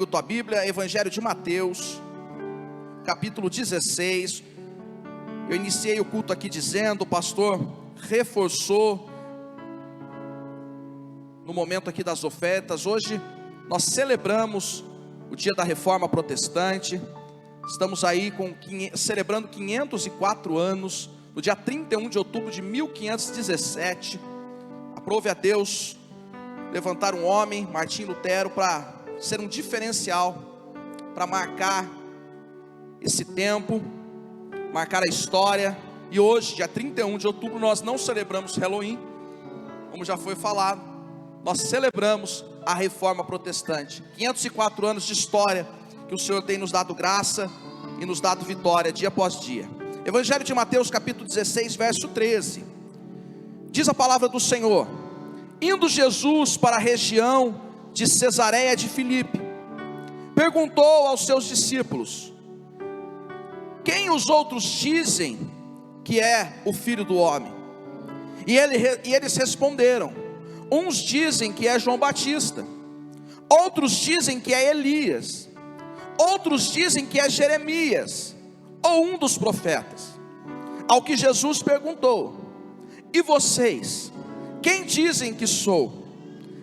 Tua Bíblia, Evangelho de Mateus, capítulo 16. Eu iniciei o culto aqui dizendo, o pastor reforçou no momento aqui das ofertas. Hoje nós celebramos o dia da Reforma Protestante. Estamos aí celebrando 504 anos, no dia 31 de outubro de 1517. Aprove a Deus levantar um homem, Martim Lutero, para ser um diferencial, para marcar esse tempo, marcar a história. E hoje, dia 31 de outubro, nós não celebramos Halloween, como já foi falado, nós celebramos a Reforma Protestante. 504 anos de história, que o Senhor tem nos dado graça e nos dado vitória, dia após dia. Evangelho de Mateus, capítulo 16, verso 13, diz a palavra do Senhor: indo Jesus para a região de Cesareia de Filipe, perguntou aos seus discípulos: quem os outros dizem que é o Filho do Homem? E eles responderam: uns dizem que é João Batista, outros dizem que é Elias, outros dizem que é Jeremias, ou um dos profetas. Ao que Jesus perguntou: e vocês, quem dizem que sou?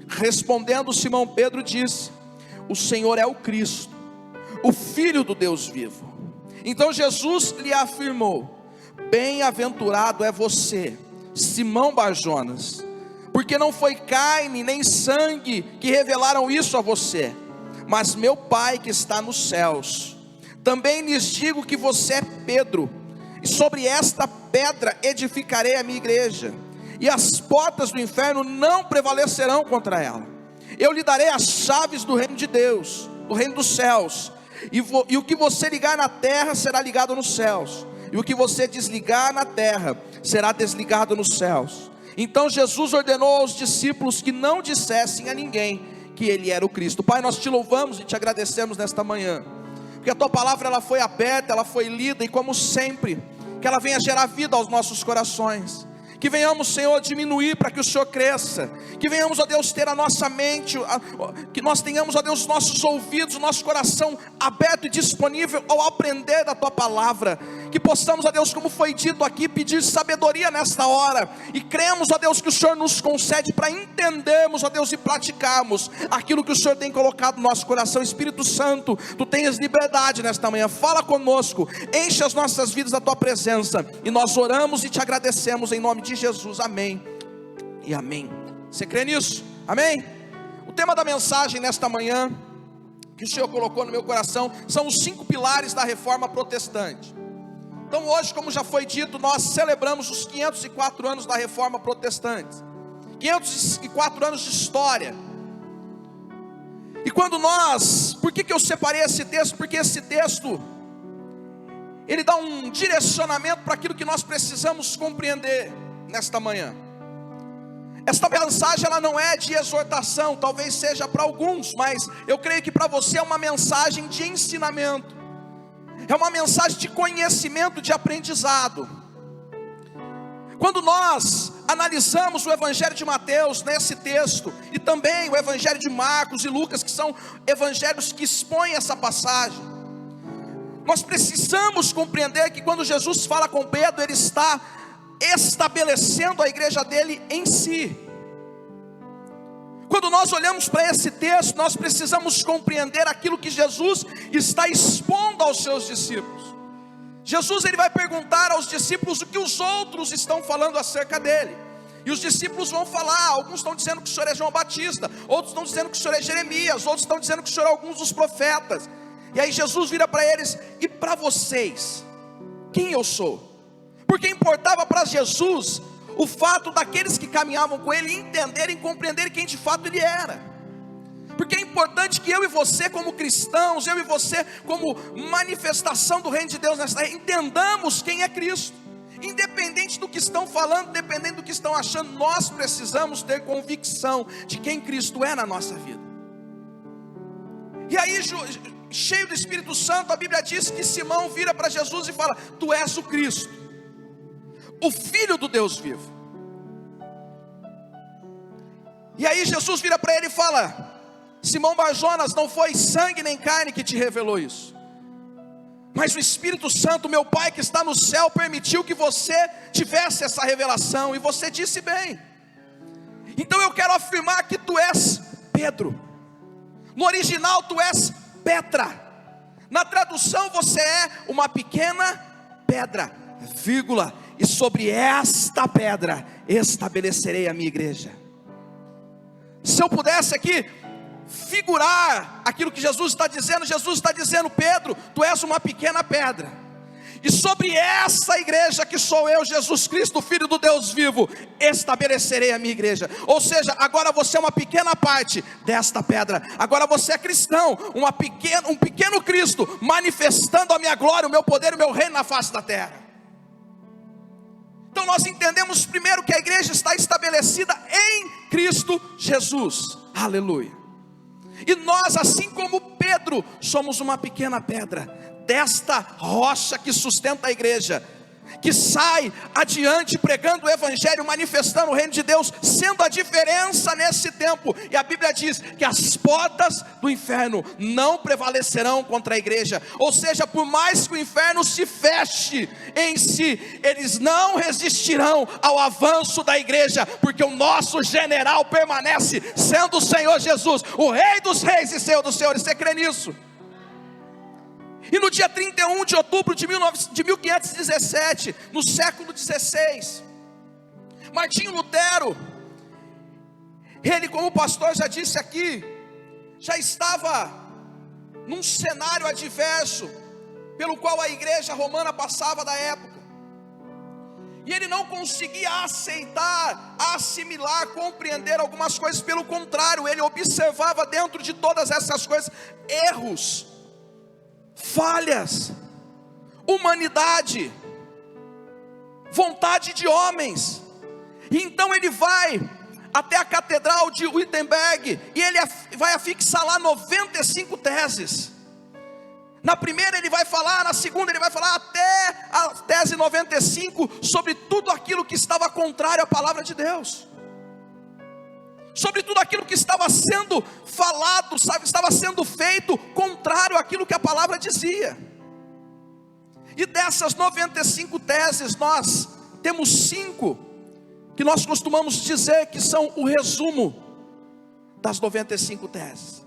Respondendo Simão Pedro disse: o Senhor é o Cristo, o Filho do Deus vivo. Então Jesus lhe afirmou: bem-aventurado é você, Simão Barjonas, porque não foi carne nem sangue que revelaram isso a você, mas meu Pai que está nos céus. Também lhes digo que você é Pedro, e sobre esta pedra edificarei a minha igreja, e as portas do inferno não prevalecerão contra ela. Eu lhe darei as chaves do reino de Deus, do reino dos céus, e o que você ligar na terra será ligado nos céus, e o que você desligar na terra será desligado nos céus. Então Jesus ordenou aos discípulos que não dissessem a ninguém que ele era o Cristo. Pai, nós te louvamos e te agradecemos nesta manhã, porque a tua palavra ela foi aberta, ela foi lida, e como sempre, que ela venha gerar vida aos nossos corações. Que venhamos, Senhor, diminuir para que o Senhor cresça. Que venhamos, ó Deus, ter a nossa mente, que nós tenhamos, ó Deus, nossos ouvidos, nosso coração aberto e disponível ao aprender da tua palavra. Que possamos, ó Deus, como foi dito aqui, pedir sabedoria nesta hora. E cremos, ó Deus, que o Senhor nos concede para entendermos, ó Deus, e praticarmos aquilo que o Senhor tem colocado no nosso coração. Espírito Santo, tu tens liberdade nesta manhã. Fala conosco, enche as nossas vidas da tua presença. E nós oramos e te agradecemos em nome de Jesus, amém e amém. Você crê nisso? Amém? O tema da mensagem nesta manhã, que o Senhor colocou no meu coração, são os 5 pilares da Reforma Protestante. Então hoje, como já foi dito, nós celebramos os 504 anos da Reforma Protestante, 504 anos de história. E quando por que eu separei esse texto? Porque esse texto, ele dá um direcionamento para aquilo que nós precisamos compreender nesta manhã. Esta mensagem ela não é de exortação, talvez seja para alguns, mas eu creio que para você é uma mensagem de ensinamento, é uma mensagem de conhecimento, de aprendizado. Quando nós analisamos o Evangelho de Mateus nesse texto, e também o Evangelho de Marcos e Lucas, que são evangelhos que expõem essa passagem, nós precisamos compreender que quando Jesus fala com Pedro, ele está estabelecendo a igreja dele em si. Quando nós olhamos para esse texto, nós precisamos compreender aquilo que Jesus está expondo aos seus discípulos. Jesus ele vai perguntar aos discípulos o que os outros estão falando acerca dele. E os discípulos vão falar, alguns estão dizendo que o Senhor é João Batista, outros estão dizendo que o Senhor é Jeremias, outros estão dizendo que o Senhor é alguns dos profetas. E aí Jesus vira para eles: e para vocês, quem eu sou? Porque importava para Jesus o fato daqueles que caminhavam com ele entenderem, compreenderem quem de fato ele era. Porque é importante que eu e você como cristãos, eu e você como manifestação do reino de Deus nessa terra, entendamos quem é Cristo. Independente do que estão falando, independente do que estão achando, nós precisamos ter convicção de quem Cristo é na nossa vida. E aí, cheio do Espírito Santo, a Bíblia diz que Simão vira para Jesus e fala: tu és o Cristo, o Filho do Deus vivo. E aí Jesus vira para ele e fala: Simão Barjonas, não foi sangue nem carne que te revelou isso, mas o Espírito Santo, meu Pai que está no céu, permitiu que você tivesse essa revelação, e você disse bem. Então eu quero afirmar que tu és Pedro. No original tu és Petra. Na tradução você é uma pequena pedra, vírgula, e sobre esta pedra estabelecerei a minha igreja. Se eu pudesse aqui figurar aquilo que Jesus está dizendo, Pedro, tu és uma pequena pedra, e sobre essa igreja que sou eu, Jesus Cristo, Filho do Deus vivo, estabelecerei a minha igreja. Ou seja, agora você é uma pequena parte desta pedra. Agora você é cristão, um pequeno Cristo, manifestando a minha glória, o meu poder, o meu reino na face da terra. Então nós entendemos primeiro que a igreja está estabelecida em Cristo Jesus. Aleluia. E nós, assim como Pedro, somos uma pequena pedra desta rocha que sustenta a igreja, que sai adiante pregando o evangelho, manifestando o reino de Deus, sendo a diferença nesse tempo. E a Bíblia diz que as portas do inferno não prevalecerão contra a igreja. Ou seja, por mais que o inferno se feche em si, eles não resistirão ao avanço da igreja, porque o nosso general permanece sendo o Senhor Jesus, o Rei dos reis e Senhor dos senhores. Você crê nisso? E no dia 31 de outubro de 1517, no século XVI, Martinho Lutero, ele, como o pastor já disse aqui, já estava num cenário adverso, pelo qual a igreja romana passava da época, e ele não conseguia aceitar, assimilar, compreender algumas coisas. Pelo contrário, ele observava dentro de todas essas coisas erros, falhas, humanidade, vontade de homens. E então ele vai até a catedral de Wittenberg, e ele vai afixar lá 95 teses. Na primeira ele vai falar, na segunda ele vai falar, até a tese 95, sobre tudo aquilo que estava contrário à palavra de Deus, sobre tudo aquilo que estava sendo falado, estava sendo feito contrário àquilo que a palavra dizia. E dessas 95 teses, nós temos 5 que nós costumamos dizer que são o resumo das 95 teses,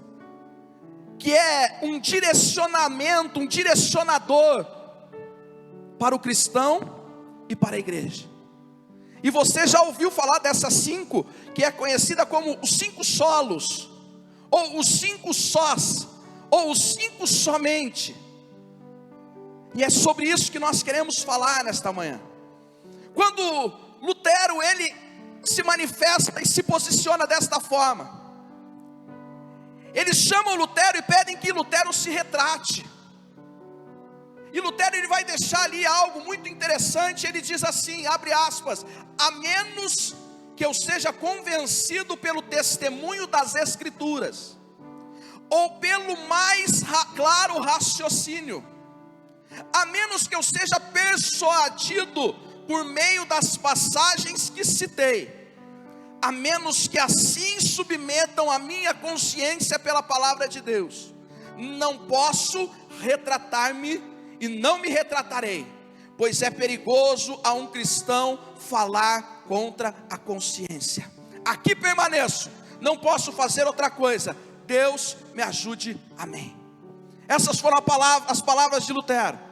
que é um direcionamento, um direcionador para o cristão e para a igreja. E você já ouviu falar dessas 5, que é conhecida como os 5 solos, ou os 5 sós, ou os 5 somente. E é sobre isso que nós queremos falar nesta manhã. Quando Lutero, ele se manifesta e se posiciona desta forma, eles chamam Lutero e pedem que Lutero se retrate. E Lutero, ele vai deixar ali algo muito interessante. Ele diz assim, abre aspas: a menos que eu seja convencido pelo testemunho das Escrituras, ou pelo mais claro raciocínio, a menos que eu seja persuadido por meio das passagens que citei, a menos que assim submetam a minha consciência pela palavra de Deus, não posso retratar-me e não me retratarei, pois é perigoso a um cristão falar contra a consciência. Aqui permaneço, não posso fazer outra coisa, Deus me ajude, amém. Essas foram as palavras de Lutero,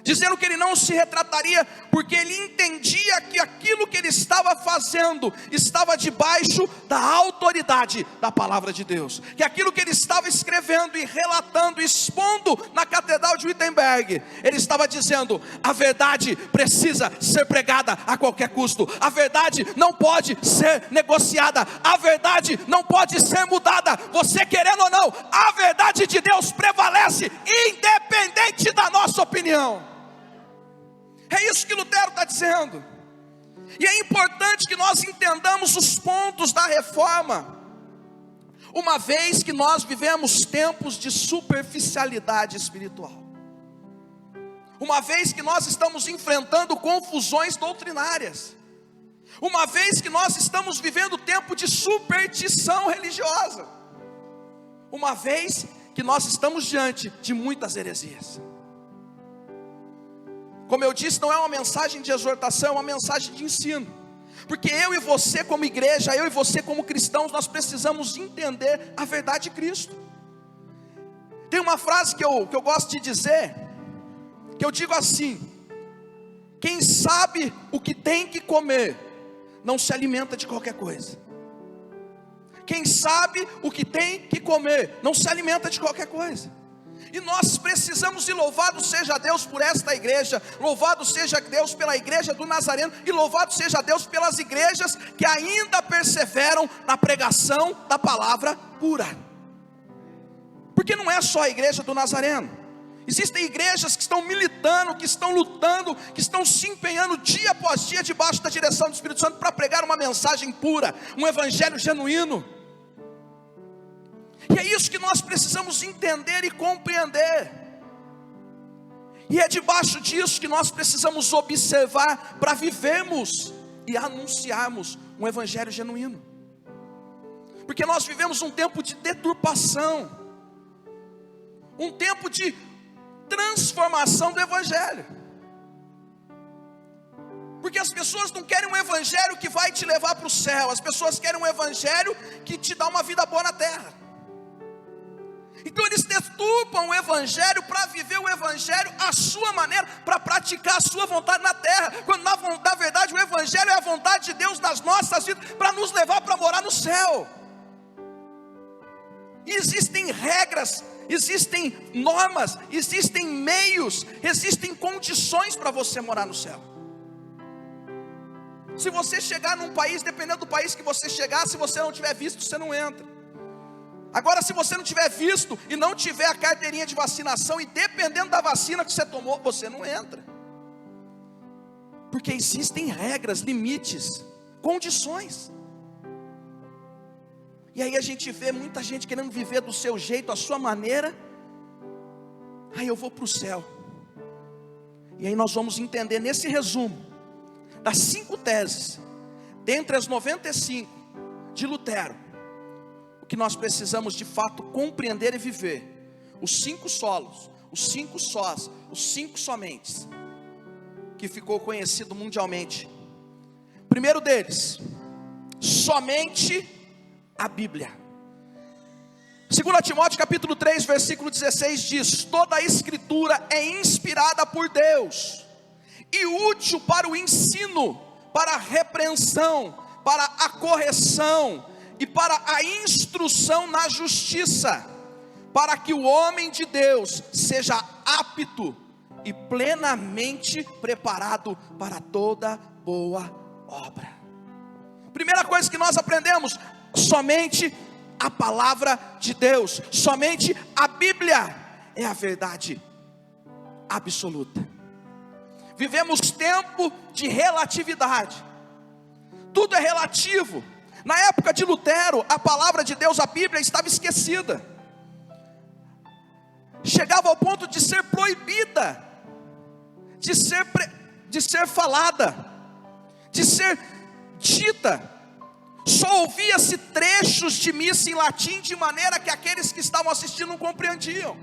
dizendo que ele não se retrataria, porque ele entendia que aquilo que ele estava fazendo estava debaixo da autoridade da palavra de Deus, que aquilo que ele estava escrevendo e relatando, expondo na catedral de Wittenberg, ele estava dizendo: a verdade precisa ser pregada a qualquer custo, a verdade não pode ser negociada, a verdade não pode ser mudada, você querendo ou não, a verdade de Deus prevalece, independente da nossa opinião. É isso que Lutero está dizendo. E é importante que nós entendamos os pontos da reforma, uma vez que nós vivemos tempos de superficialidade espiritual, uma vez que nós estamos enfrentando confusões doutrinárias, uma vez que nós estamos vivendo tempo de superstição religiosa, uma vez que nós estamos diante de muitas heresias. Como eu disse, não é uma mensagem de exortação, é uma mensagem de ensino. Porque eu e você como igreja, eu e você como cristãos, nós precisamos entender a verdade de Cristo. Tem uma frase que eu gosto de dizer, que eu digo assim: quem sabe o que tem que comer, não se alimenta de qualquer coisa. Quem sabe o que tem que comer, não se alimenta de qualquer coisa. E nós precisamos, e louvado seja Deus por esta igreja, louvado seja Deus pela igreja do Nazareno, e louvado seja Deus pelas igrejas que ainda perseveram na pregação da palavra pura. Porque não é só a igreja do Nazareno, existem igrejas que estão militando, que estão lutando, que estão se empenhando dia após dia debaixo da direção do Espírito Santo para pregar uma mensagem pura, um evangelho genuíno. E é isso que nós precisamos entender e compreender. E é debaixo disso que nós precisamos observar para vivermos e anunciarmos um evangelho genuíno. Porque nós vivemos um tempo de deturpação, um tempo de transformação do evangelho. Porque as pessoas não querem um evangelho que vai te levar para o céu, as pessoas querem um evangelho que te dá uma vida boa na terra. Então eles deturpam o evangelho para viver o evangelho à sua maneira, para praticar a sua vontade na terra, quando na verdade o evangelho é a vontade de Deus nas nossas vidas, para nos levar para morar no céu. E existem regras, existem normas, existem meios, existem condições para você morar no céu. Se você chegar num país, dependendo do país que você chegar, se você não tiver visto, você não entra. Agora, se você não tiver visto e não tiver a carteirinha de vacinação, e dependendo da vacina que você tomou, você não entra. Porque existem regras, limites, condições. E aí a gente vê muita gente querendo viver do seu jeito, a sua maneira. Aí eu vou para o céu. E aí nós vamos entender nesse resumo das 5 teses, dentre as 95 de Lutero, o que nós precisamos de fato compreender e viver. Os 5 solos, os 5 sós, os 5 somentes, que ficou conhecido mundialmente. Primeiro deles, somente a Bíblia. 2 Timóteo capítulo 3, versículo 16 diz: toda a escritura é inspirada por Deus e útil para o ensino, para a repreensão, para a correção e para a instrução na justiça, para que o homem de Deus seja apto e plenamente preparado para toda boa obra. Primeira coisa que nós aprendemos: somente a palavra de Deus, somente a Bíblia é a verdade absoluta. Vivemos tempo de relatividade, tudo é relativo. Na época de Lutero, a palavra de Deus, a Bíblia, estava esquecida, chegava ao ponto de ser proibida, de ser falada, de ser dita. Só ouvia-se trechos de missa em latim, de maneira que aqueles que estavam assistindo não compreendiam.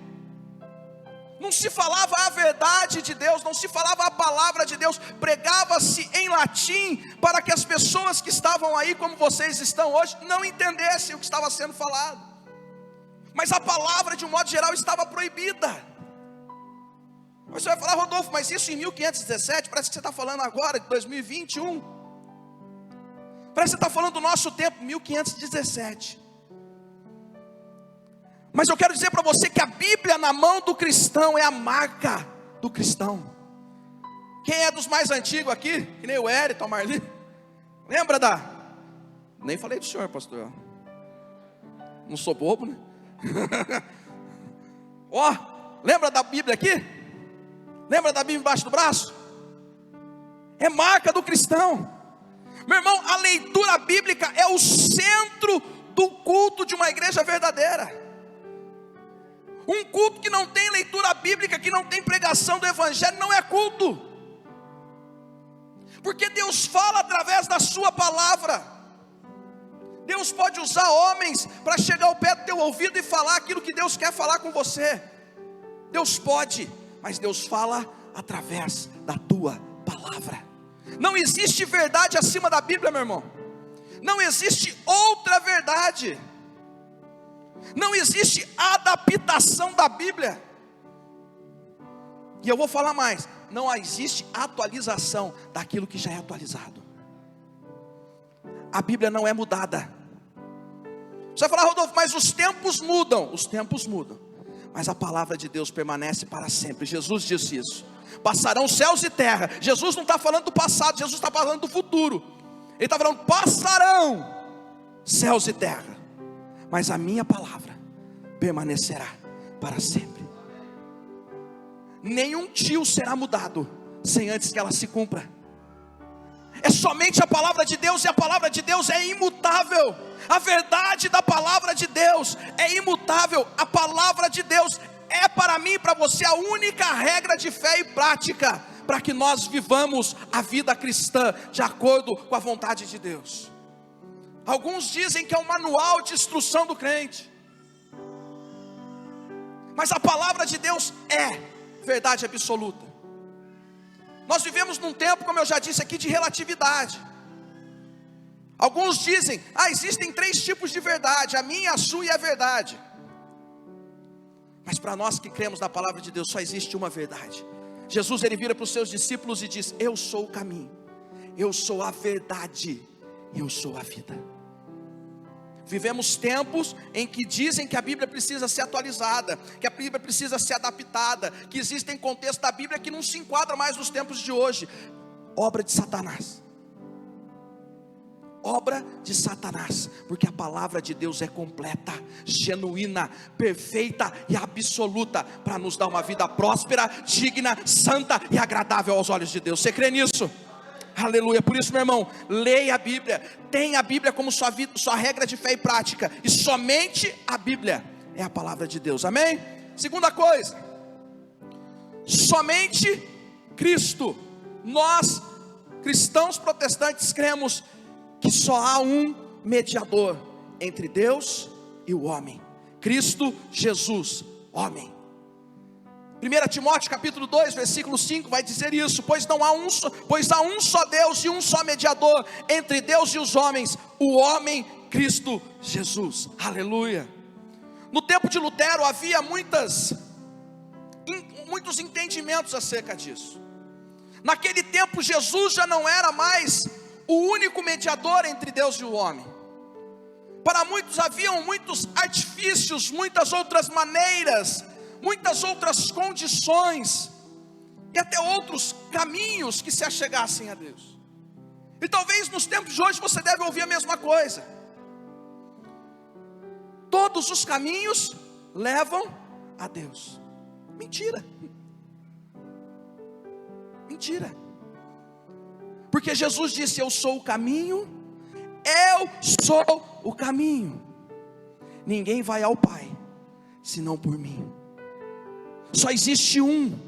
Não se falava a verdade de Deus, não se falava a palavra de Deus, pregava-se em latim, para que as pessoas que estavam aí, como vocês estão hoje, não entendessem o que estava sendo falado. Mas a palavra, de um modo geral, estava proibida. Você vai falar: Rodolfo, mas isso em 1517, parece que você está falando agora, de 2021. Parece que você está falando do nosso tempo, 1517. Mas eu quero dizer para você que a Bíblia na mão do cristão é a marca do cristão. Quem é dos mais antigos aqui? Que nem o Hélio, a Marli. Lembra da... Nem falei do senhor, pastor. Não sou bobo, né? Ó, lembra da Bíblia aqui? Lembra da Bíblia embaixo do braço? É marca do cristão. Meu irmão, a leitura bíblica é o centro do culto de uma igreja verdadeira. Um culto que não tem leitura bíblica, que não tem pregação do evangelho, não é culto. Porque Deus fala através da sua palavra. Deus pode usar homens para chegar ao pé do teu ouvido e falar aquilo que Deus quer falar com você. Deus pode, mas Deus fala através da tua palavra. Não existe verdade acima da Bíblia, meu irmão. Não existe outra verdade. Não existe adaptação da Bíblia. E eu vou falar mais, não existe atualização daquilo que já é atualizado. A Bíblia não é mudada. Você vai falar, Rodolfo, mas os tempos mudam. Os tempos mudam, mas a palavra de Deus permanece para sempre. Jesus disse isso. Passarão céus e terra. Jesus não está falando do passado, Jesus está falando do futuro. Ele está falando, passarão céus e terra, mas a minha palavra permanecerá para sempre. Nenhum tio será mudado sem antes que ela se cumpra. É somente a palavra de Deus, e a palavra de Deus é imutável. A verdade da palavra de Deus é imutável. A palavra de Deus é para mim e para você a única regra de fé e prática para que nós vivamos a vida cristã de acordo com a vontade de Deus. Alguns dizem que é um manual de instrução do crente, mas a palavra de Deus é verdade absoluta. Nós vivemos num tempo, como eu já disse aqui, de relatividade. Alguns dizem, existem 3 tipos de verdade, a minha, a sua e a verdade. Mas para nós que cremos na palavra de Deus, só existe uma verdade. Jesus, ele vira para os seus discípulos e diz, eu sou o caminho, eu sou a verdade, eu sou a vida. Vivemos tempos em que dizem que a Bíblia precisa ser atualizada, que a Bíblia precisa ser adaptada, que existem contextos da Bíblia que não se enquadram mais nos tempos de hoje. Obra de Satanás. Obra de Satanás, porque a palavra de Deus é completa, genuína, perfeita e absoluta, para nos dar uma vida próspera, digna, santa e agradável aos olhos de Deus. Você crê nisso? Aleluia. Por isso, meu irmão, leia a Bíblia, tenha a Bíblia como sua vida, sua regra de fé e prática, e somente a Bíblia é a palavra de Deus, amém? Segunda coisa, somente Cristo. Nós, cristãos protestantes, cremos que só há um mediador entre Deus e o homem, Cristo Jesus, homem. 1 Timóteo capítulo 2, versículo 5 vai dizer isso, pois há um só Deus e um só mediador entre Deus e os homens, o homem Cristo Jesus, aleluia. No tempo de Lutero havia muitos entendimentos acerca disso. Naquele tempo Jesus já não era mais o único mediador entre Deus e o homem. Para muitos haviam muitos artifícios, muitas outras maneiras, muitas outras condições e até outros caminhos que se achegassem a Deus. E talvez nos tempos de hoje você deve ouvir a mesma coisa. Todos os caminhos levam a Deus. Mentira. Mentira. Porque Jesus disse, eu sou o caminho, eu sou o caminho. Ninguém vai ao Pai senão por mim. Só existe um.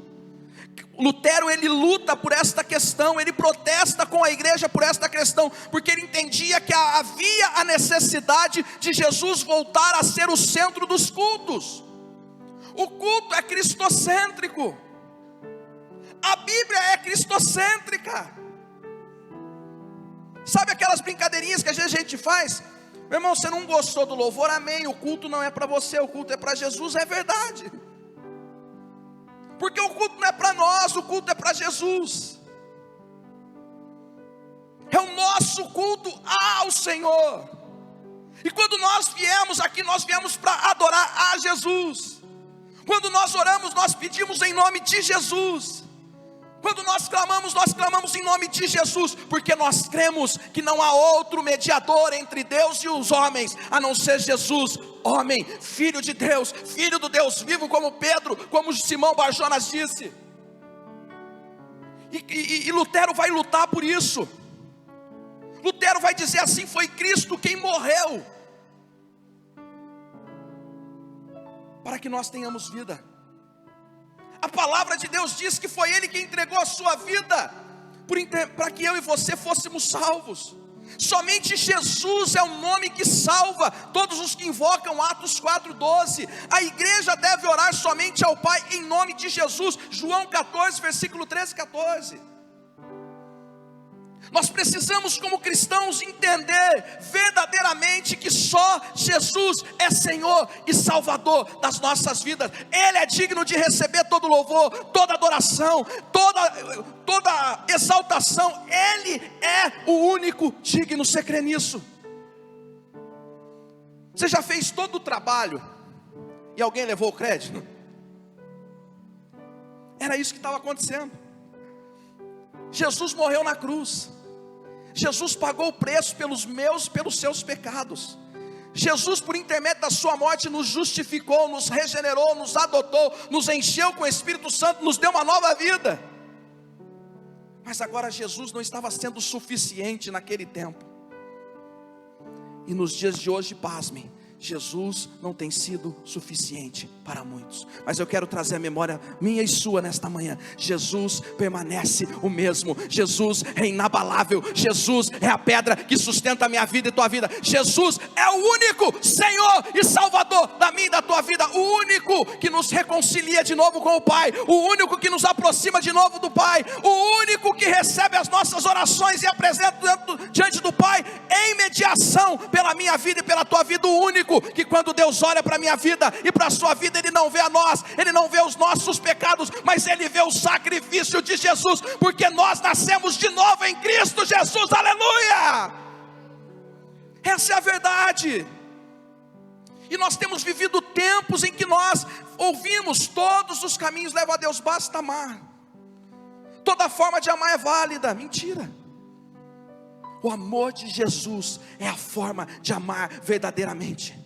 Lutero, ele luta por esta questão, ele protesta com a igreja por esta questão, porque ele entendia que havia a necessidade de Jesus voltar a ser o centro dos cultos. O culto é cristocêntrico, a Bíblia é cristocêntrica. Sabe aquelas brincadeirinhas que às vezes a gente faz? Meu irmão, você não gostou do louvor, amém, o culto não é para você, o culto é para Jesus, é verdade. Porque o culto não é para nós, o culto é para Jesus. É o nosso culto ao Senhor. E quando nós viemos aqui, nós viemos para adorar a Jesus. Quando nós oramos, nós pedimos em nome de Jesus. Quando nós clamamos em nome de Jesus, porque nós cremos que não há outro mediador entre Deus e os homens, a não ser Jesus, homem, filho de Deus, filho do Deus vivo, como Pedro, como Simão Barjonas disse. E Lutero vai lutar por isso. Lutero vai dizer assim, foi Cristo quem morreu, para que nós tenhamos vida. A palavra de Deus diz que foi Ele quem entregou a sua vida para que eu e você fôssemos salvos. Somente Jesus é o nome que salva todos os que invocam Atos 4:12. A igreja deve orar somente ao Pai em nome de Jesus. João 14, versículo 13 e 14. Nós precisamos, como cristãos, entender verdadeiramente que só Jesus é Senhor e Salvador das nossas vidas. Ele é digno de receber todo louvor, toda adoração, toda exaltação. Ele é o único digno. Você crê nisso? Você já fez todo o trabalho e alguém levou o crédito? Era isso que estava acontecendo. Jesus morreu na cruz. Jesus pagou o preço pelos meus, pelos seus pecados. Jesus, por intermédio da sua morte, nos justificou, nos regenerou, nos adotou, nos encheu com o Espírito Santo, nos deu uma nova vida. Mas agora Jesus não estava sendo suficiente naquele tempo. E nos dias de hoje, pasmem, Jesus não tem sido suficiente para muitos. Mas eu quero trazer a memória minha e sua nesta manhã. Jesus permanece o mesmo. Jesus é inabalável. Jesus é a pedra que sustenta a minha vida e tua vida. Jesus é o único Senhor e Salvador da minha e da tua vida. O único que nos reconcilia de novo com o Pai. O único que nos aproxima de novo do Pai. O único que recebe as nossas orações e apresenta diante do Pai em mediação pela minha vida e pela tua vida. O único que quando Deus olha para a minha vida e para a sua vida, Ele não vê a nós, Ele não vê os nossos pecados, mas Ele vê o sacrifício de Jesus, porque nós nascemos de novo em Cristo Jesus, aleluia! Essa é a verdade. E nós temos vivido tempos em que nós ouvimos: todos os caminhos levam a Deus, basta amar, toda forma de amar é válida. Mentira. O amor de Jesus é a forma de amar verdadeiramente.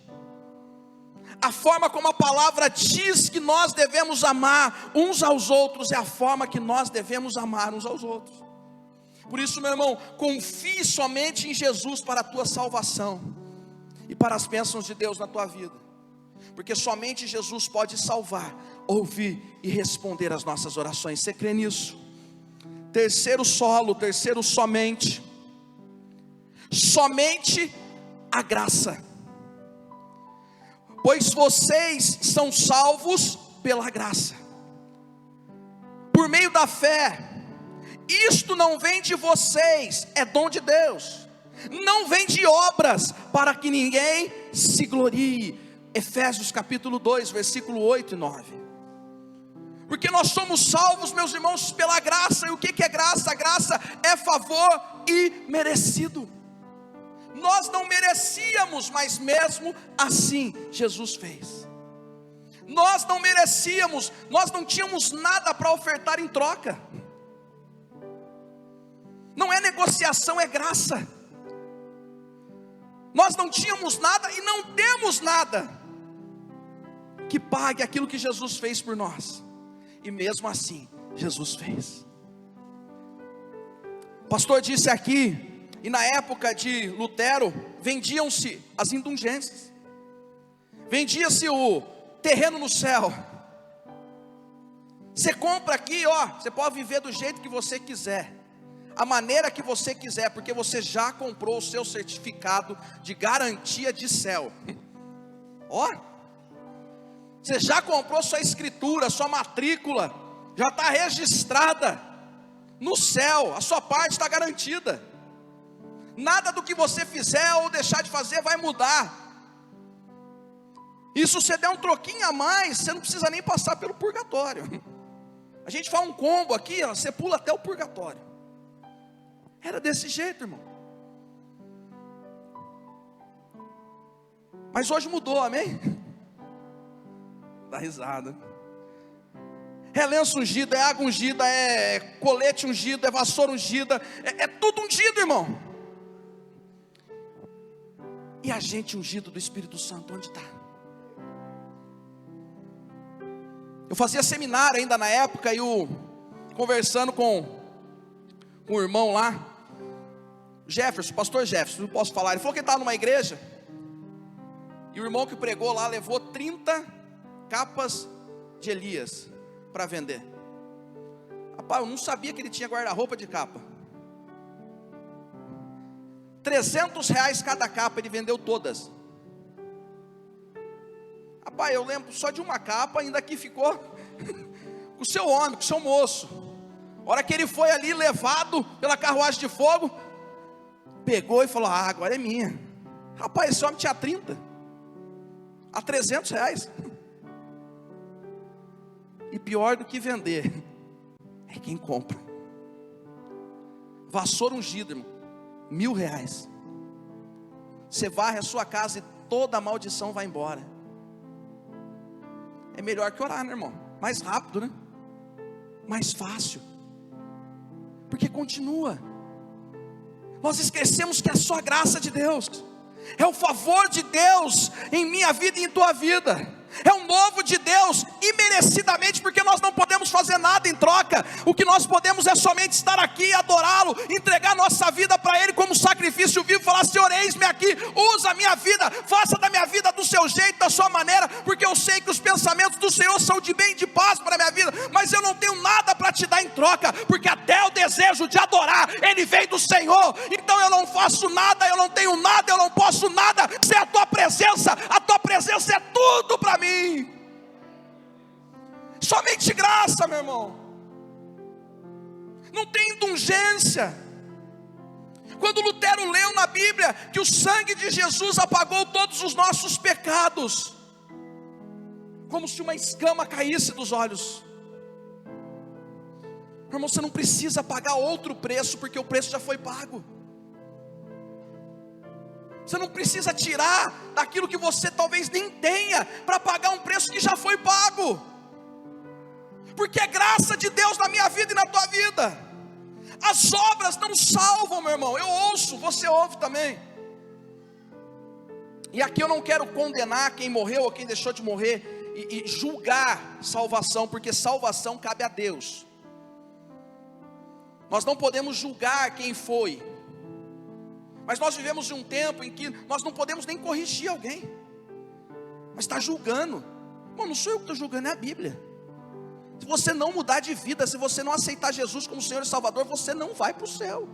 A forma como a palavra diz que nós devemos amar uns aos outros é a forma que nós devemos amar uns aos outros. Por isso, meu irmão, confie somente em Jesus para a tua salvação e para as bênçãos de Deus na tua vida, porque somente Jesus pode salvar, ouvir e responder às nossas orações. Você crê nisso? Terceiro solo, terceiro somente. Somente a graça. Pois vocês são salvos pela graça, por meio da fé. Isto não vem de vocês, é dom de Deus. Não vem de obras, para que ninguém se glorie. Efésios capítulo 2, versículo 8 e 9. Porque nós somos salvos, meus irmãos, pela graça. E o que é graça? A graça é favor imerecido. Nós não merecíamos, mas mesmo assim Jesus fez. Nós não merecíamos, nós não tínhamos nada para ofertar em troca. Não é negociação, é graça. Nós não tínhamos nada e não temos nada que pague aquilo que Jesus fez por nós. E mesmo assim Jesus fez. O pastor disse aqui, e na época de Lutero, vendiam-se as indulgências, vendia-se o terreno no céu. Você compra aqui, ó, você pode viver do jeito que você quiser, a maneira que você quiser, porque você já comprou o seu certificado de garantia de céu. Ó, você já comprou sua escritura, sua matrícula, já está registrada no céu, a sua parte está garantida. Nada do que você fizer ou deixar de fazer vai mudar. E se você der um troquinho a mais, você não precisa nem passar pelo purgatório. A gente faz um combo aqui, ó, você pula até o purgatório. Era desse jeito, irmão. Mas hoje mudou, amém? Dá risada. É lenço ungido, é água ungida, é colete ungido, é vassoura ungida, é tudo ungido, irmão. E a gente ungido do Espírito Santo, onde está? Eu fazia seminário ainda na época, e conversando com o irmão lá, Jefferson, pastor Jefferson, não posso falar. Ele falou que ele estava numa igreja, e o irmão que pregou lá levou 30 capas de Elias para vender. Rapaz, eu não sabia que ele tinha guarda-roupa de capa. R$ 300 cada capa, ele vendeu todas. Rapaz, eu lembro só de uma capa, ainda que ficou com o seu homem, com o seu moço. A hora que ele foi ali levado pela carruagem de fogo, pegou e falou: agora é minha. Rapaz, esse homem tinha 30 a R$ 300. E pior do que vender é quem compra. Vassoura ungida, irmão, R$ 1.000. Você varre a sua casa e toda a maldição vai embora. É melhor que orar, né, irmão? Mais rápido, né? Mais fácil. Porque continua. Nós esquecemos que é só a graça de Deus, é o favor de Deus em minha vida e em tua vida. É um novo de Deus, imerecidamente, porque nós não podemos fazer nada em troca. O que nós podemos é somente estar aqui, adorá-lo, entregar nossa vida para Ele como sacrifício vivo, falar: Senhor, eis-me aqui, usa a minha vida, faça da minha vida do seu jeito, da sua maneira, porque eu sei que os pensamentos do Senhor são de bem e de paz para a minha vida, mas eu não tenho nada para te dar em troca, porque até o desejo de adorar, ele vem do Senhor. Então eu não faço nada, eu não tenho nada, eu não posso nada, sem a tua presença é tudo para mim. Somente graça, meu irmão. Não tem indulgência. Quando Lutero leu na Bíblia que o sangue de Jesus apagou todos os nossos pecados, como se uma escama caísse dos olhos. Meu irmão, você não precisa pagar outro preço, porque o preço já foi pago. Você não precisa tirar daquilo que você talvez nem tenha, para pagar um preço que já foi pago. Porque é graça de Deus na minha vida e na tua vida. As obras não salvam, meu irmão. Eu ouço, você ouve também. E aqui eu não quero condenar quem morreu ou quem deixou de morrer e julgar salvação, porque salvação cabe a Deus. Nós não podemos julgar quem foi. Mas nós vivemos em um tempo em que nós não podemos nem corrigir alguém. Mas está julgando. Não sou eu que estou julgando, é a Bíblia. Se você não mudar de vida, se você não aceitar Jesus como Senhor e Salvador, você não vai para o céu.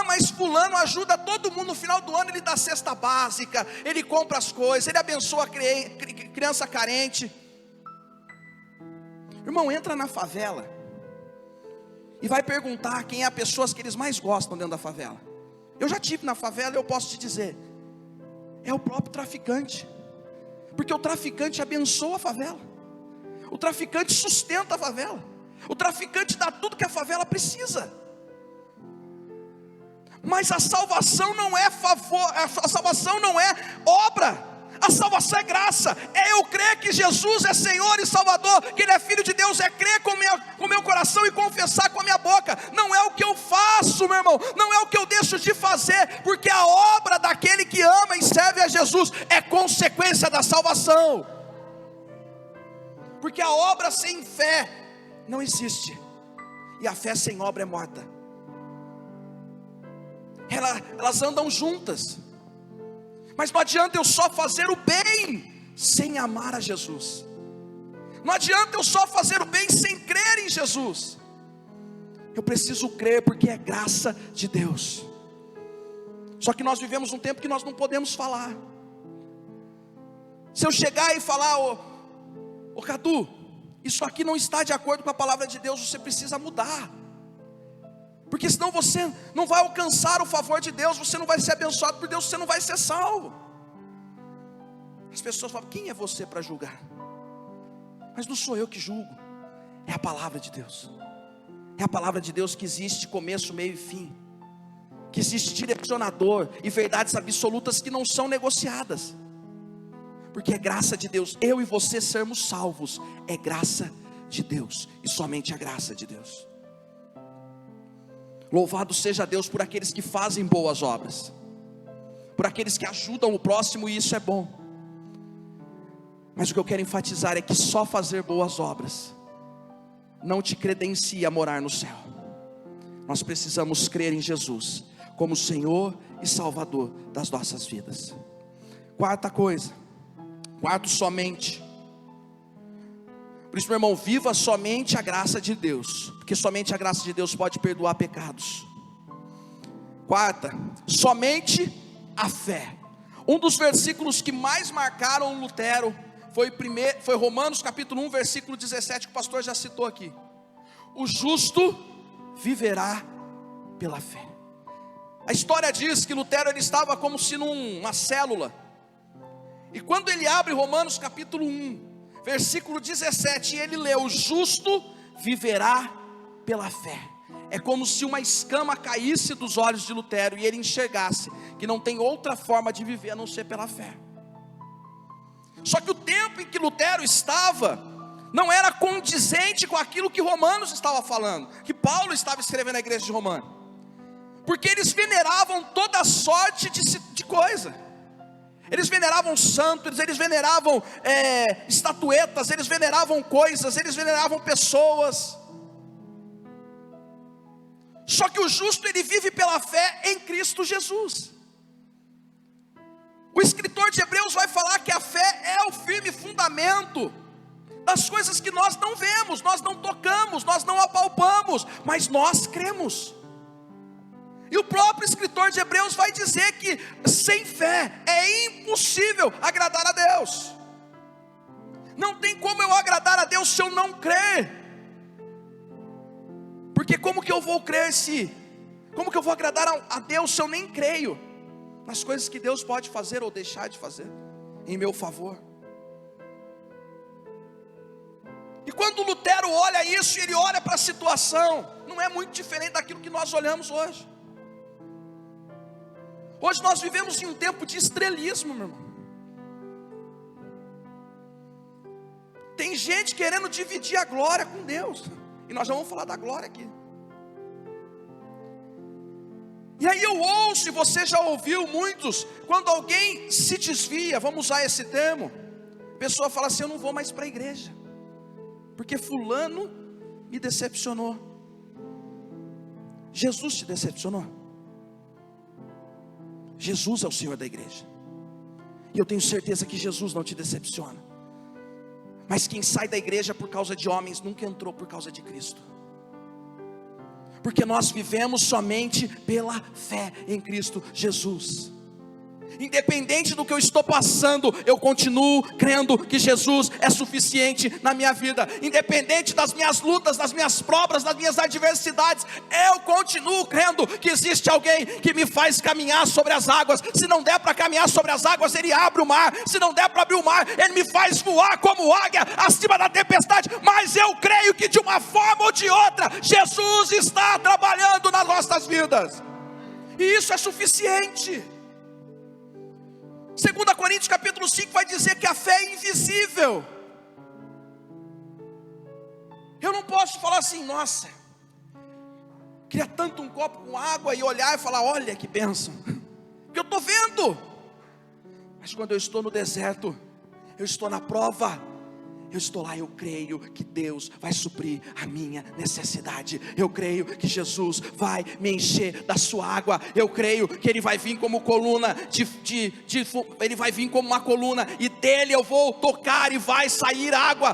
Mas fulano ajuda todo mundo no final do ano, ele dá cesta básica, ele compra as coisas, ele abençoa a criança carente. Irmão, entra na favela e vai perguntar quem é as pessoas que eles mais gostam dentro da favela. Eu já estive na favela e eu posso te dizer, é o próprio traficante. Porque o traficante abençoa a favela, o traficante sustenta a favela, o traficante dá tudo que a favela precisa. Mas a salvação não é favor, a salvação não é obra. A salvação é graça, é eu crer que Jesus é Senhor e Salvador, que Ele é Filho de Deus, é crer com o meu coração e confessar com a minha boca. Não é o que eu faço, meu irmão, não é o que eu deixo de fazer, porque a obra daquele que ama e serve a Jesus é consequência da salvação. Porque a obra sem fé não existe, e a fé sem obra é morta. Elas andam juntas. Mas não adianta eu só fazer o bem sem amar a Jesus. Não adianta eu só fazer o bem sem crer em Jesus. Eu preciso crer porque é graça de Deus. Só que nós vivemos um tempo que nós não podemos falar. Se eu chegar e falar, ô Cadu, isso aqui não está de acordo com a palavra de Deus, você precisa mudar. Porque senão você não vai alcançar o favor de Deus, você não vai ser abençoado por Deus, você não vai ser salvo. As pessoas falam, quem é você para julgar? Mas não sou eu que julgo, é a palavra de Deus. É a palavra de Deus que existe começo, meio e fim, que existe direcionador e verdades absolutas que não são negociadas. Porque é graça de Deus, eu e você sermos salvos, é graça de Deus, e somente a graça de Deus. Louvado seja Deus por aqueles que fazem boas obras, por aqueles que ajudam o próximo, e isso é bom. Mas o que eu quero enfatizar é que só fazer boas obras não te credencia a morar no céu. Nós precisamos crer em Jesus como Senhor e Salvador das nossas vidas. Quarta coisa, somente. Por isso, meu irmão, viva somente a graça de Deus, porque somente a graça de Deus pode perdoar pecados. Quarta, somente a fé. Um dos versículos que mais marcaram Lutero foi Romanos capítulo 1, versículo 17, que o pastor já citou aqui. O justo viverá pela fé. A história diz que Lutero ele estava como se numa célula. E quando ele abre Romanos capítulo 1, versículo 17, ele lê: o justo viverá pela fé. É como se uma escama caísse dos olhos de Lutero e ele enxergasse que não tem outra forma de viver a não ser pela fé. Só que o tempo em que Lutero estava não era condizente com aquilo que Romanos estava falando, que Paulo estava escrevendo na igreja de Romano, porque eles veneravam toda sorte de coisa. Eles veneravam santos, eles veneravam estatuetas, eles veneravam coisas, eles veneravam pessoas. Só que o justo ele vive pela fé em Cristo Jesus. O escritor de Hebreus vai falar que a fé é o firme fundamento das coisas que nós não vemos, nós não tocamos, nós não apalpamos, mas nós cremos. E o próprio escritor de Hebreus vai dizer que sem fé é impossível agradar a Deus. Não tem como eu agradar a Deus se eu não crer. Porque como que eu vou crer como que eu vou agradar a Deus se eu nem creio nas coisas que Deus pode fazer ou deixar de fazer em meu favor? E quando Lutero olha isso, ele olha para a situação, não é muito diferente daquilo que nós olhamos hoje. Hoje nós vivemos em um tempo de estrelismo, meu irmão. Tem gente querendo dividir a glória com Deus, e nós já vamos falar da glória aqui. E aí eu ouço, e você já ouviu muitos, quando alguém se desvia, vamos usar esse termo, a pessoa fala assim: eu não vou mais para a igreja, porque fulano me decepcionou. Jesus te decepcionou? Jesus é o Senhor da igreja, e eu tenho certeza que Jesus não te decepciona. Mas quem sai da igreja por causa de homens, nunca entrou por causa de Cristo. Porque nós vivemos somente pela fé em Cristo Jesus. Independente do que eu estou passando, eu continuo crendo que Jesus é suficiente na minha vida. Independente das minhas lutas, das minhas provas, das minhas adversidades, eu continuo crendo que existe alguém que me faz caminhar sobre as águas. Se não der para caminhar sobre as águas, Ele abre o mar. Se não der para abrir o mar, Ele me faz voar como águia acima da tempestade. Mas eu creio que de uma forma ou de outra, Jesus está trabalhando nas nossas vidas, e isso é suficiente. 2 Coríntios capítulo 5 vai dizer que a fé é invisível. Eu não posso falar assim: nossa, queria tanto um copo com água, e olhar e falar: olha que bênção, porque eu estou vendo. Mas quando eu estou no deserto, eu estou na prova, eu estou lá, eu creio que Deus vai suprir a minha necessidade. Eu creio que Jesus vai me encher da sua água. Eu creio que Ele vai vir como coluna, Ele vai vir como uma coluna, e dele eu vou tocar e vai sair água.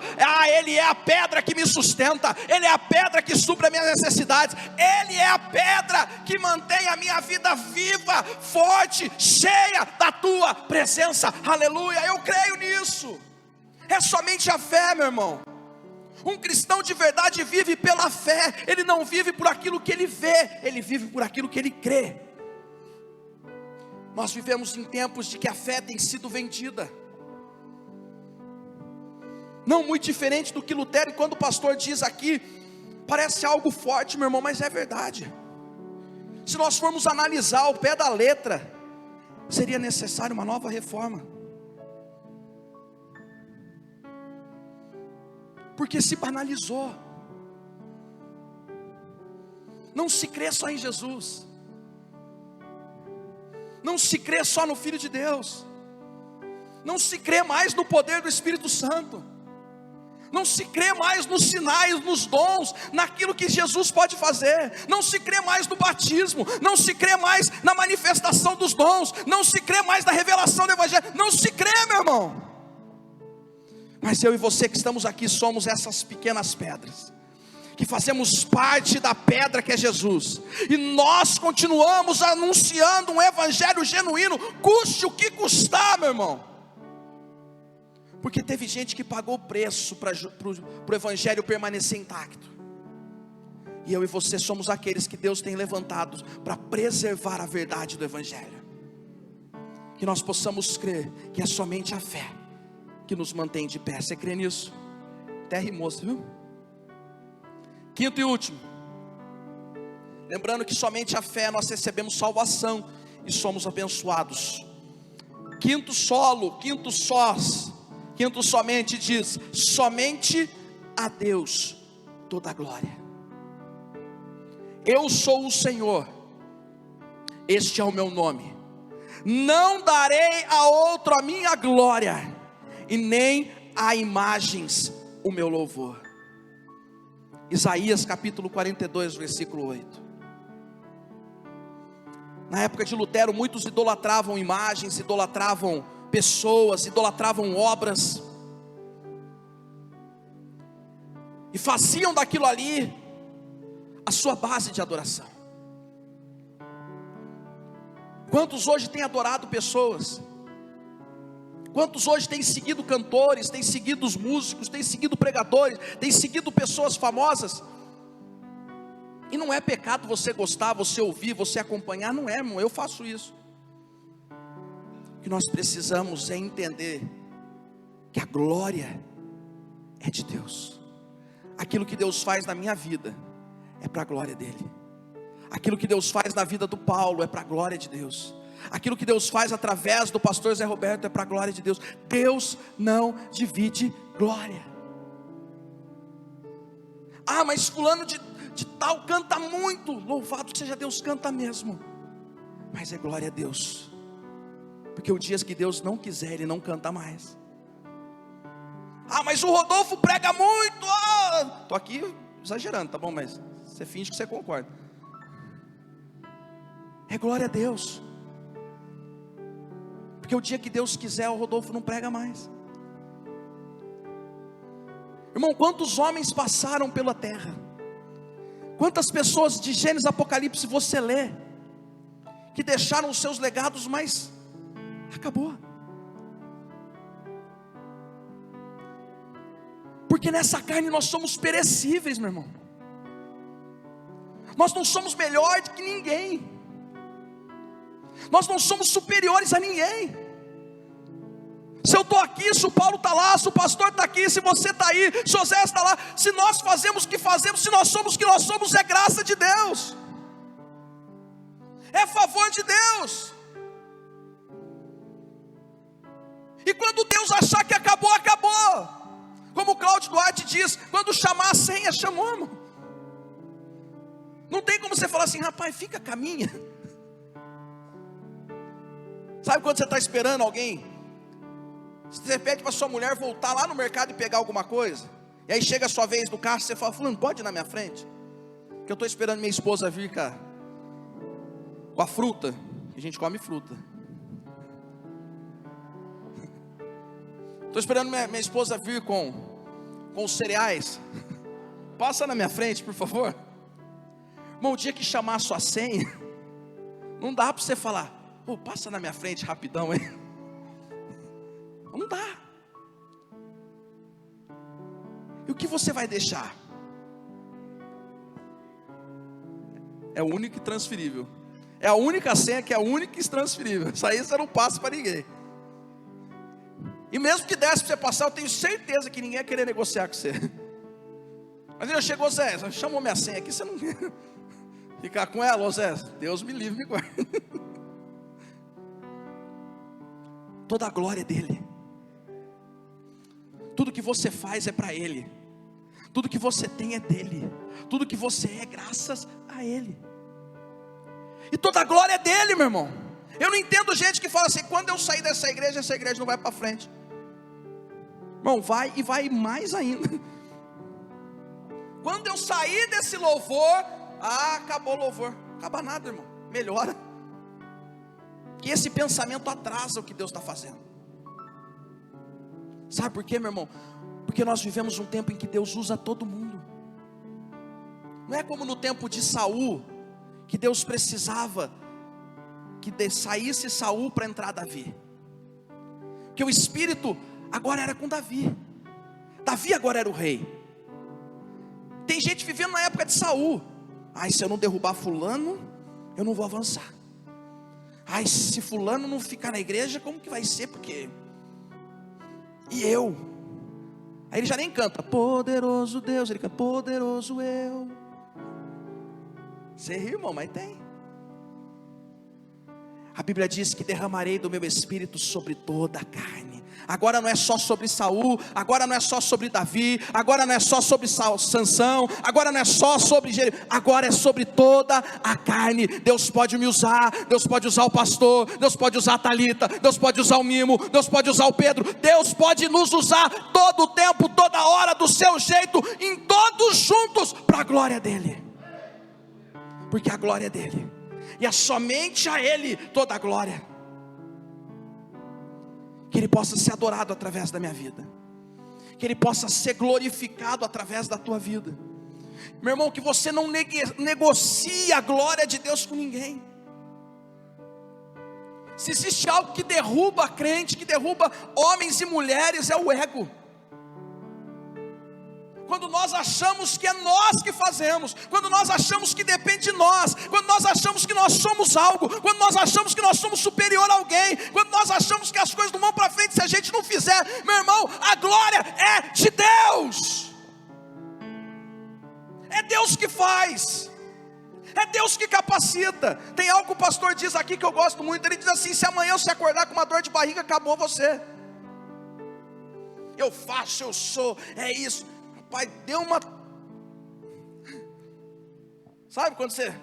Ele é a pedra que me sustenta, Ele é a pedra que supre as minhas necessidades, Ele é a pedra que mantém a minha vida viva, forte, cheia da tua presença. Aleluia, eu creio nisso. É somente a fé, meu irmão. Um cristão de verdade vive pela fé. Ele não vive por aquilo que ele vê, ele vive por aquilo que ele crê. Nós vivemos em tempos de que a fé tem sido vendida. Não muito diferente do que Lutero, e quando o pastor diz aqui, parece algo forte, meu irmão, mas é verdade. Se nós formos analisar ao pé da letra, seria necessário uma nova reforma. Porque se banalizou. Não se crê só em Jesus, não se crê só no Filho de Deus, não se crê mais no poder do Espírito Santo, não se crê mais nos sinais, nos dons, naquilo que Jesus pode fazer, não se crê mais no batismo, não se crê mais na manifestação dos dons, não se crê mais na revelação do Evangelho, não se crê, meu irmão. Mas eu e você que estamos aqui somos essas pequenas pedras que fazemos parte da pedra que é Jesus, e nós continuamos anunciando um evangelho genuíno, custe o que custar, meu irmão. Porque teve gente que pagou o preço para o evangelho permanecer intacto. E eu e você somos aqueles que Deus tem levantado para preservar a verdade do evangelho. Que nós possamos crer que é somente a fé que nos mantém de pé. Você crê nisso? Até rimou, viu? Quinto e último, lembrando que somente a fé nós recebemos salvação e somos abençoados. Quinto somente diz: somente a Deus toda a glória. Eu sou o Senhor, este é o meu nome, não darei a outro a minha glória, e nem a imagens o meu louvor. Isaías capítulo 42, versículo 8. Na época de Lutero, muitos idolatravam imagens, idolatravam pessoas, idolatravam obras, e faziam daquilo ali a sua base de adoração. Quantos hoje têm adorado pessoas? Quantos hoje têm seguido cantores, têm seguido os músicos, têm seguido pregadores, têm seguido pessoas famosas? E não é pecado você gostar, você ouvir, você acompanhar, não é, irmão, eu faço isso. O que nós precisamos é entender que a glória é de Deus. Aquilo que Deus faz na minha vida é para a glória dele. Aquilo que Deus faz na vida do Paulo é para a glória de Deus. Aquilo que Deus faz através do pastor Zé Roberto é para a glória de Deus. Deus não divide glória. Ah, mas fulano de tal canta muito. Louvado seja Deus, canta mesmo. Mas é glória a Deus. Porque o dia que Deus não quiser, ele não canta mais. Ah, mas o Rodolfo prega muito. Tô aqui exagerando, tá bom? Mas você finge que você concorda. É glória a Deus. Porque o dia que Deus quiser, o Rodolfo não prega mais. Irmão, quantos homens passaram pela terra? Quantas pessoas de Gênesis e Apocalipse você lê, que deixaram os seus legados, mas acabou. Porque nessa carne nós somos perecíveis, meu irmão. Nós não somos melhor do que ninguém. Nós não somos superiores a ninguém. Se eu estou aqui, se o Paulo está lá, se o pastor está aqui, se você está aí, se o José está lá, se nós fazemos o que fazemos, se nós somos o que nós somos, é graça de Deus, é favor de Deus. E quando Deus achar que acabou, acabou. Como o Cláudio Duarte diz, quando chamar a senha, chamou, irmão. Não tem como você falar assim, rapaz, fica com a minha. Sabe quando você está esperando alguém? Você pede para sua mulher voltar lá no mercado e pegar alguma coisa, e aí chega a sua vez no carro, você fala, fulano, pode ir na minha frente? Que eu estou esperando minha esposa vir com a fruta. A gente come fruta. Estou esperando minha esposa vir com os cereais. Passa na minha frente, por favor. Irmão, o dia que chamar a sua senha, não dá para você falar, pô, passa na minha frente rapidão, hein? Não dá. E o que você vai deixar? É o único e transferível. É a única senha que é a única e transferível. Isso aí você não passa para ninguém. E mesmo que desse para você passar, eu tenho certeza que ninguém ia querer negociar com você. Mas ele chegou, Zé, chamou minha senha aqui, você não quer ficar com ela, ô Zé? Deus me livre, me guarde. Toda a glória é dele. Tudo que você faz é para ele. Tudo que você tem é dele. Tudo que você é graças a ele. E toda a glória é dele, meu irmão. Eu não entendo gente que fala assim, quando eu sair dessa igreja, essa igreja não vai para frente. Irmão, vai e vai mais ainda. Quando eu sair desse louvor, acabou o louvor. Acaba nada, irmão, melhora. Que esse pensamento atrasa o que Deus está fazendo. Sabe por quê, meu irmão? Porque nós vivemos um tempo em que Deus usa todo mundo. Não é como no tempo de Saul, que Deus precisava que saísse Saul para entrar Davi, que o Espírito agora era com Davi. Davi agora era o rei. Tem gente vivendo na época de Saul. Ai, se eu não derrubar fulano, eu não vou avançar. Ai, se fulano não ficar na igreja, como que vai ser? Porque... E eu? Aí ele já nem canta, poderoso Deus. Ele canta, poderoso eu. Você ri, irmão, mas tem. A Bíblia diz que derramarei do meu Espírito sobre toda a carne. Agora não é só sobre Saul, agora não é só sobre Davi, agora não é só sobre Sansão, agora não é só sobre agora é sobre toda a carne. Deus pode me usar, Deus pode usar o pastor, Deus pode usar a Thalita, Deus pode usar o Mimo, Deus pode usar o Pedro, Deus pode nos usar todo o tempo, toda hora, do seu jeito, em todos juntos, para a glória dEle, porque a glória é dEle, e é somente a Ele toda a glória. Que Ele possa ser adorado através da minha vida, que Ele possa ser glorificado através da tua vida, meu irmão. Que você não negocie a glória de Deus com ninguém. Se existe algo que derruba a crente, que derruba homens e mulheres, é o ego. Quando nós achamos que é nós que fazemos, quando nós achamos que depende de nós, quando nós achamos que nós somos algo, quando nós achamos que nós somos superior a alguém, quando nós achamos que as coisas não vão para frente se a gente não fizer, meu irmão, a glória é de Deus. É Deus que faz, é Deus que capacita. Tem algo que o pastor diz aqui que eu gosto muito. Ele diz assim: se amanhã você acordar com uma dor de barriga, acabou você. Eu faço, eu sou, é isso. Pai, deu uma... Sabe quando você...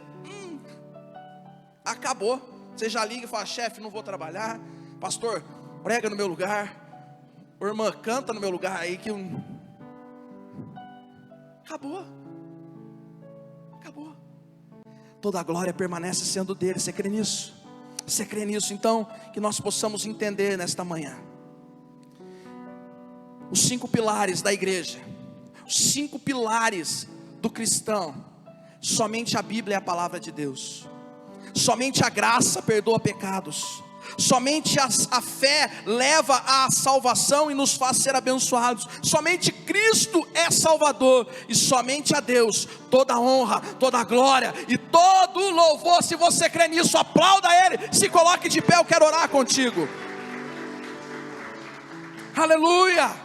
acabou. Você já liga e fala: chefe, não vou trabalhar. Pastor, prega no meu lugar. Irmã, canta no meu lugar aí que... Acabou. Acabou. Toda a glória permanece sendo dele. Você crê nisso? Você crê nisso? Então, que nós possamos entender nesta manhã os 5 pilares da igreja, os 5 pilares do cristão. Somente a Bíblia é a palavra de Deus. Somente a graça perdoa pecados. Somente a fé leva à salvação e nos faz ser abençoados. Somente Cristo é Salvador. E somente a Deus toda a honra, toda a glória e todo o louvor. Se você crê nisso, aplauda Ele. Se coloque de pé, eu quero orar contigo. Aleluia.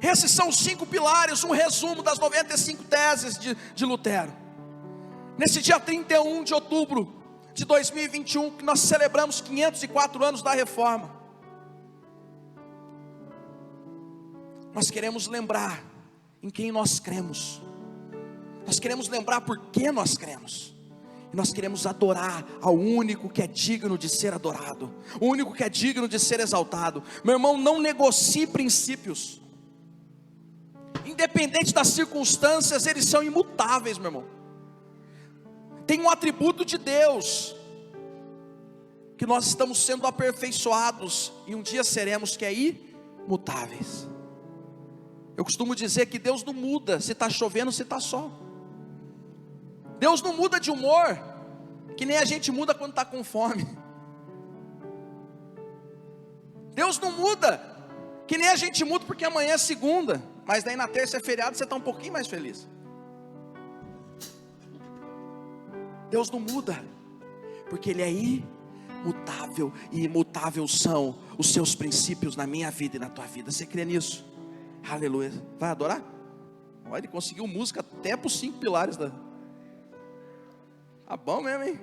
Esses são os 5 pilares, um resumo das 95 teses de Lutero. Nesse dia 31 de outubro de 2021, que nós celebramos 504 anos da Reforma, nós queremos lembrar em quem nós cremos. Nós queremos lembrar por que nós cremos. E nós queremos adorar ao único que é digno de ser adorado, o único que é digno de ser exaltado. Meu irmão, não negocie princípios. Independente das circunstâncias, eles são imutáveis, meu irmão. Tem um atributo de Deus que nós estamos sendo aperfeiçoados e um dia seremos, que é imutáveis. Eu costumo dizer que Deus não muda se está chovendo, se está sol. Deus não muda de humor, que nem a gente muda quando está com fome. Deus não muda, que nem a gente muda porque amanhã é segunda, mas daí na terça é feriado, você está um pouquinho mais feliz. Deus não muda, porque Ele é imutável, e imutáveis são os seus princípios na minha vida e na tua vida. Você crê nisso? Aleluia. Vai adorar? Olha, ele conseguiu música até para os 5 pilares da... Tá bom mesmo, hein?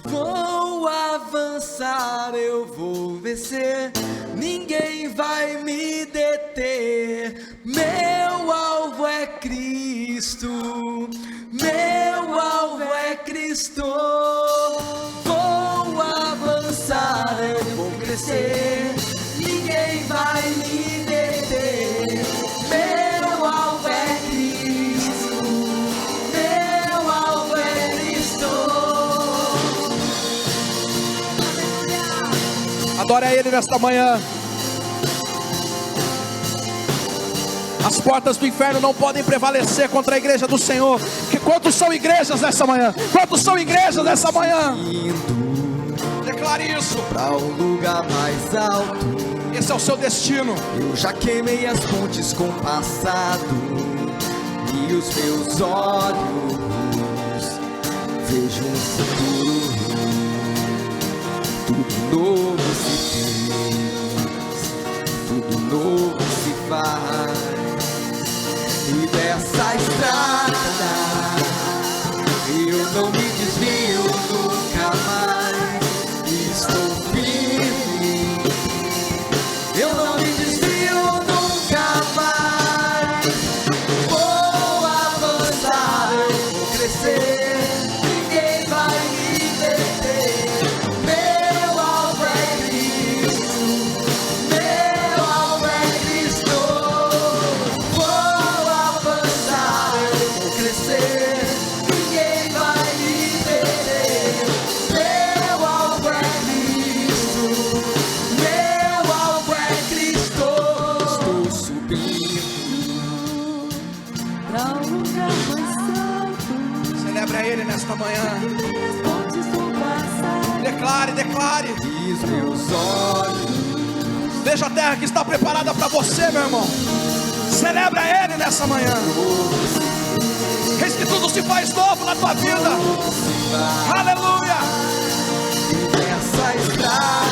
Vou avançar, eu vou vencer, ninguém vai me deter. Meu alvo é Cristo, meu alvo é Cristo. Vou avançar, eu vou crescer, ninguém vai me deter. Meu alvo é Cristo, meu alvo é Cristo. Adore a Ele nesta manhã. As portas do inferno não podem prevalecer contra a igreja do Senhor. Quantos são igrejas nessa manhã? Quantos são igrejas nessa manhã? Declare isso. Para um lugar mais alto. Esse é o seu destino. Eu já queimei as pontes com o passado, e os meus olhos vejo um futuro. Tudo novo se fez, tudo novo se faz. E dessa estrada eu não me desvio nunca mais. Estou firme, eu não me desvio nunca mais. Vou avançar, eu vou crescer, ninguém vai me deter. Meu alvo é Cristo, meu alvo é Cristo. Vou avançar, eu vou crescer, ninguém vai me deter. Meu alvo é Cristo, meu alvo é Cristo. Estou subindo pra um lugar mais alto. Celebre a Ele nesta manhã. Minhas pontes vão passar. Declare, declare. E os meus olhos Veja a terra que está preparada para você, meu irmão. Celebra a Ele nessa manhã. Eis que tudo se faz novo na tua vida. Aleluia. nessa estrada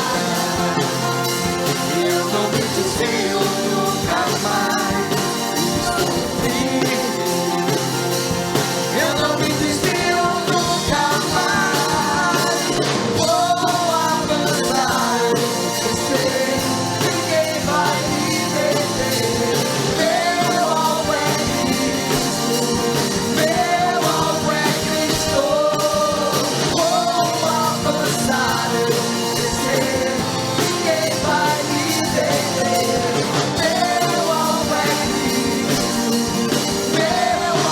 eu não me desvio nunca mais. Estou firme, eu não me desvio nunca mais. Vou avançar, vou crescer, ninguém vai me deter. Meu alvo é Cristo, meu alvo é Cristo. Vou avançar, eu vou crescer, ninguém vai me deter. Meu alvo é Cristo,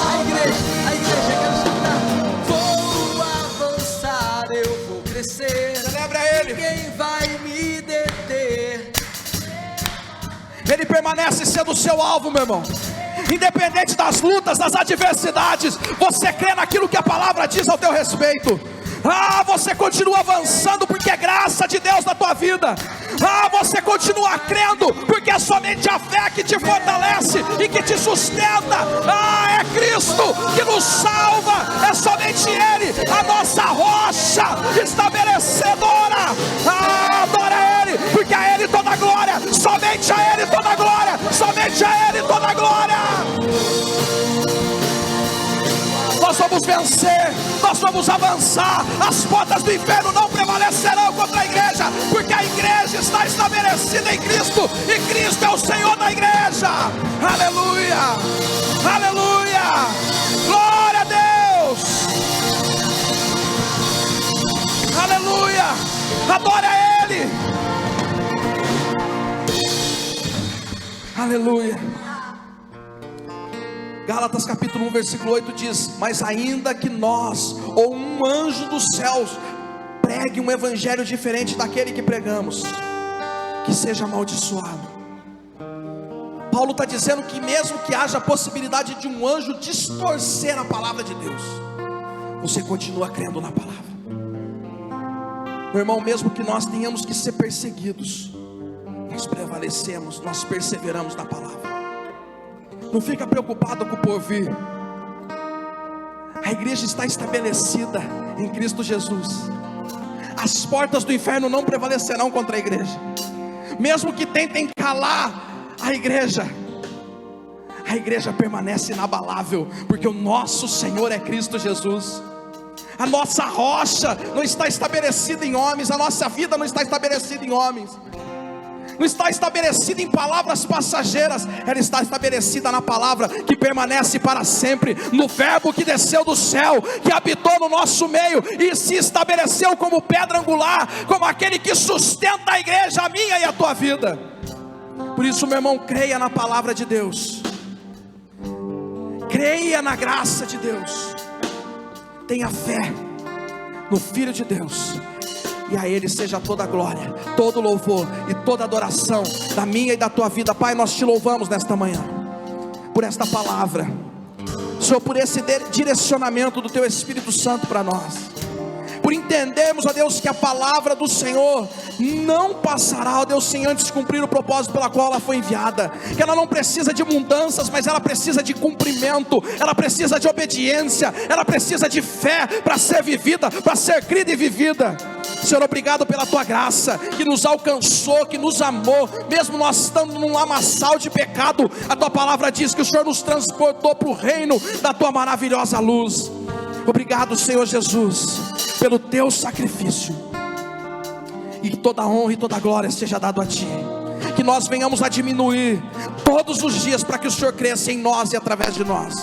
a igreja quer escutar. Vou avançar, eu vou crescer, Celebra a Ele. ninguém vai me deter. Ele permanece sendo o seu alvo, meu irmão. Independente das lutas, das adversidades, você crê naquilo que a palavra diz ao teu respeito. Você continua avançando porque é graça de Deus na tua vida. Você continua crendo porque é somente a fé que te fortalece e que te sustenta. É Cristo que nos salva, é somente Ele, a nossa rocha estabelecedora. Adora Ele, porque a Ele toda a glória, somente a Ele toda a glória, somente a Ele toda a glória. Nós vamos vencer, nós vamos avançar. As portas do inferno não prevalecerão contra a igreja, porque a igreja está estabelecida em Cristo, e Cristo é o Senhor da igreja. Aleluia, aleluia, glória a Deus, aleluia, adore a Ele, aleluia. Gálatas capítulo 1 versículo 8 diz: mas ainda que nós ou um anjo dos céus pregue um evangelho diferente daquele que pregamos, que seja amaldiçoado. Paulo está dizendo que mesmo que haja a possibilidade de um anjo distorcer a palavra de Deus, você continua crendo na palavra. Meu irmão, mesmo que nós tenhamos que ser perseguidos, nós prevalecemos, nós perseveramos na palavra. Não fica preocupado com o porvir. A igreja está estabelecida em Cristo Jesus. As portas do inferno não prevalecerão contra a igreja. Mesmo que tentem calar a igreja permanece inabalável, porque o nosso Senhor é Cristo Jesus. A nossa rocha não está estabelecida em homens, a nossa vida não está estabelecida em homens, não está estabelecida em palavras passageiras, ela está estabelecida na palavra que permanece para sempre, no verbo que desceu do céu, que habitou no nosso meio e se estabeleceu como pedra angular, como aquele que sustenta a igreja, a minha e a tua vida. Por isso, meu irmão, creia na palavra de Deus, creia na graça de Deus, tenha fé no Filho de Deus, e a Ele seja toda a glória, todo louvor e toda adoração da minha e da tua vida. Pai, nós te louvamos nesta manhã, por esta palavra, Senhor, por esse direcionamento do teu Espírito Santo para nós, por entendermos, ó Deus, que a palavra do Senhor não passará, ó Deus, sem antes cumprir o propósito pela qual ela foi enviada, que ela não precisa de mudanças, mas ela precisa de cumprimento, ela precisa de obediência, ela precisa de fé para ser vivida, para ser crida e vivida. Senhor, obrigado pela tua graça, que nos alcançou, que nos amou, mesmo nós estando num lamaçal de pecado, a tua palavra diz que o Senhor nos transportou para o reino da tua maravilhosa luz. Obrigado, Senhor Jesus, pelo teu sacrifício, e que toda honra e toda glória seja dado a ti, que nós venhamos a diminuir todos os dias, para que o Senhor cresça em nós e através de nós,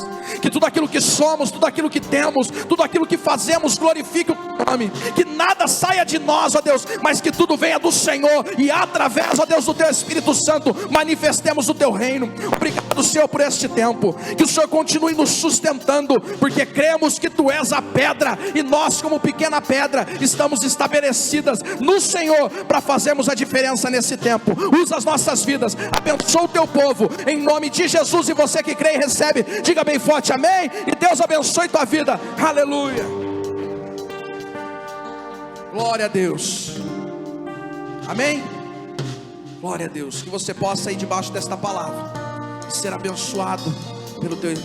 que tudo aquilo que somos, tudo aquilo que temos, tudo aquilo que fazemos glorifique o teu nome, que nada saia de nós, ó Deus, mas que tudo venha do Senhor, e através, ó Deus, do teu Espírito Santo, manifestemos o teu reino. Obrigado, Senhor, por este tempo, que o Senhor continue nos sustentando, porque cremos que tu és a pedra, e nós, como pequena pedra, estamos estabelecidas no Senhor, para fazermos a diferença nesse tempo. Usa as nossas vidas, abençoa o teu povo, em nome de Jesus. E você que crê e recebe, diga bem forte amém, e Deus abençoe tua vida, aleluia, glória a Deus, amém, glória a Deus. Que você possa ir debaixo desta palavra e ser abençoado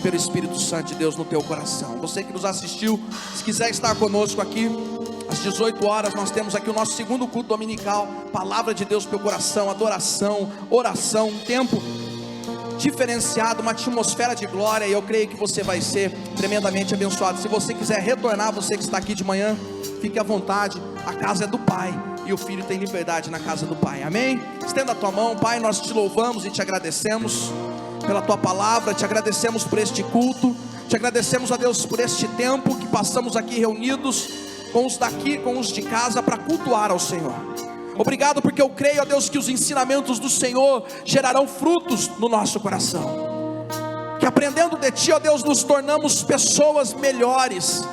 pelo Espírito Santo de Deus no teu coração. Você que nos assistiu, se quiser estar conosco aqui às 18 horas, nós temos aqui o nosso segundo culto dominical, palavra de Deus para o teu coração, adoração, oração, um tempo diferenciado, uma atmosfera de glória, e eu creio que você vai ser tremendamente abençoado. Se você quiser retornar, você que está aqui de manhã, fique à vontade, a casa é do Pai, e o Filho tem liberdade na casa do Pai, amém? Estenda a tua mão. Pai, nós te louvamos e te agradecemos pela tua palavra, te agradecemos por este culto, te agradecemos, ó Deus, por este tempo que passamos aqui reunidos, com os daqui, com os de casa, para cultuar ao Senhor. Obrigado, porque eu creio, ó Deus, que os ensinamentos do Senhor gerarão frutos no nosso coração, que aprendendo de Ti, ó Deus, nos tornamos pessoas melhores,